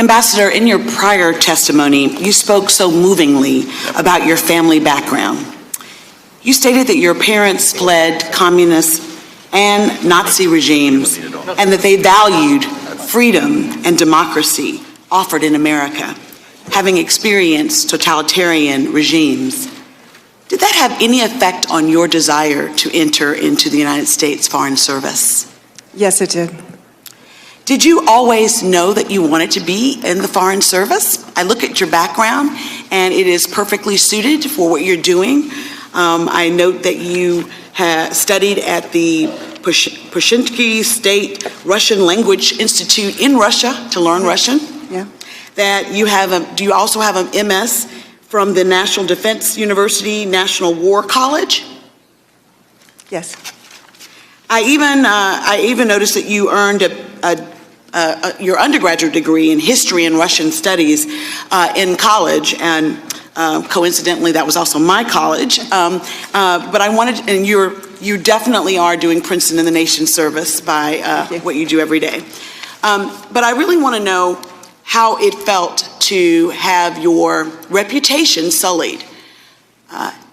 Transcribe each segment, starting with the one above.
Ambassador, in your prior testimony, you spoke so movingly about your family background. You stated that your parents fled communist and Nazi regimes and that they valued freedom and democracy offered in America, having experienced totalitarian regimes. Did that have any effect on your desire to enter into the United States Foreign Service? Yes, it did. Did you always know that you wanted to be in the Foreign Service? I look at your background and it is perfectly suited for what you're doing. I note that you have studied at the Pushinsky State Russian Language Institute in Russia to learn Russian. Yeah. That you have do you also have an MS from the National Defense University National War College? Yes. I even noticed that you earned your undergraduate degree in history and Russian studies in college, and coincidentally, that was also my college. But I wanted, and you definitely are doing Princeton in the Nation's service by what you do every day. But I really want to know how it felt to have your reputation sullied,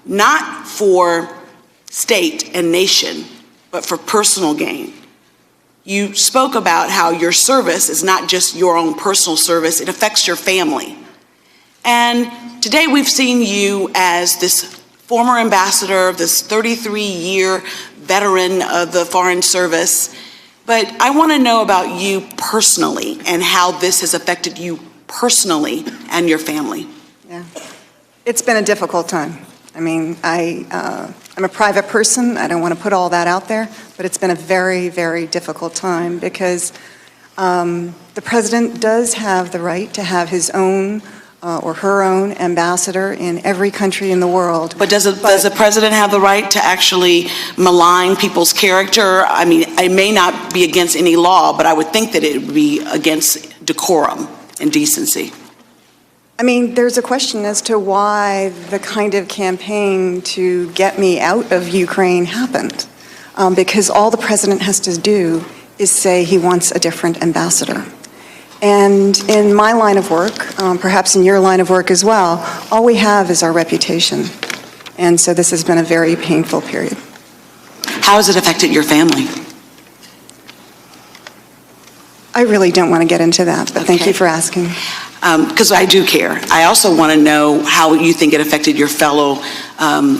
not for state and nation, but for personal gain. You spoke about how your service is not just your own personal service, it affects your family. And today we've seen you as this former ambassador, this 33-year veteran of the Foreign Service. But I want to know about you personally and how this has affected you personally and your family. Yeah. It's been a difficult time. I mean, I'm a private person. I don't want to put all that out there, but it's been a very, very difficult time because the president does have the right to have his own or her own ambassador in every country in the world. But does the president have the right to actually malign people's character? I mean, it may not be against any law, but I would think that it would be against decorum and decency. I mean, there's a question as to why the kind of campaign to get me out of Ukraine happened. Because all the president has to do is say he wants a different ambassador. And in my line of work, perhaps in your line of work as well, all we have is our reputation. And so this has been a very painful period. How has it affected your family? I really don't want to get into that, but thank you for asking. Because I do care. I also want to know how you think it affected your fellow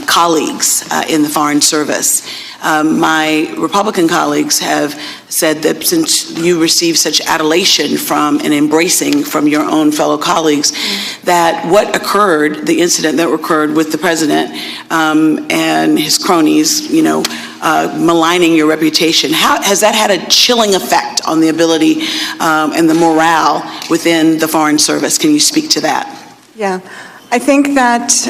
colleagues in the Foreign Service. My Republican colleagues have said that since you received such adulation from and embracing from your own fellow colleagues, that what occurred, the incident that occurred with the president and his cronies, you know, maligning your reputation, how has that had a chilling effect on the ability and the morale within the Foreign Service? Can you speak to that? Yeah, I think that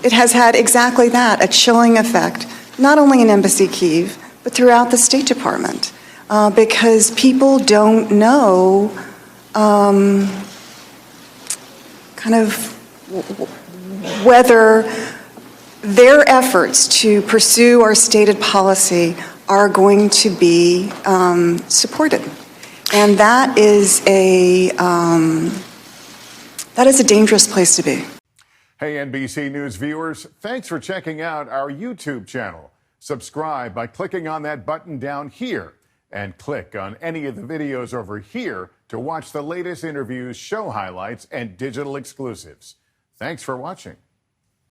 it has had exactly that, a chilling effect, not only in Embassy Kyiv, but throughout the State Department, because people don't know kind of whether their efforts to pursue our stated policy are going to be supported. And that is a dangerous place to be. Hey, NBC News viewers, thanks for checking out our YouTube channel. Subscribe by clicking on that button down here and click on any of the videos over here to watch the latest interviews, show highlights, and digital exclusives. Thanks for watching.